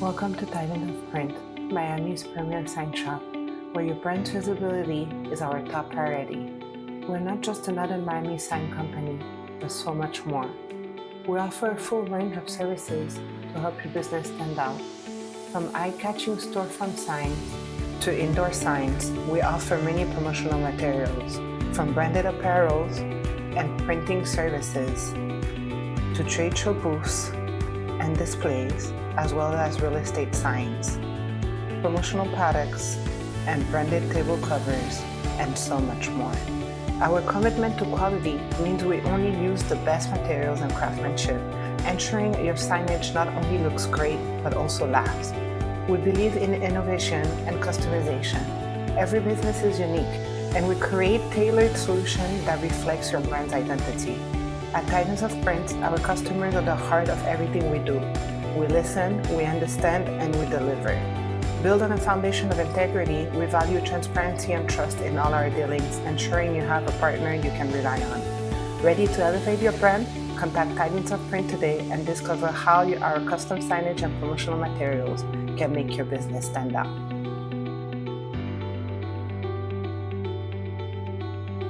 Welcome to Tidings of Print, Miami's premier sign shop, where your brand's visibility is our top priority. We're not just another Miami sign company, but so much more. We offer a full range of services to help your business stand out. From eye-catching storefront signs to indoor signs, we offer many promotional materials, from branded apparels and printing services to trade show booths and displays, as well as real estate signs, promotional products, and branded table covers, and so much more. Our commitment to quality means we only use the best materials and craftsmanship, ensuring your signage not only looks great, but also lasts. We believe in innovation and customization. Every business is unique, and we create tailored solutions that reflects your brand's identity. At Tidings of Print, our customers are the heart of everything we do. We listen, we understand, and we deliver. Built on a foundation of integrity, we value transparency and trust in all our dealings, ensuring you have a partner you can rely on. Ready to elevate your brand? Contact Tidings of Print today and discover how our custom signage and promotional materials can make your business stand out.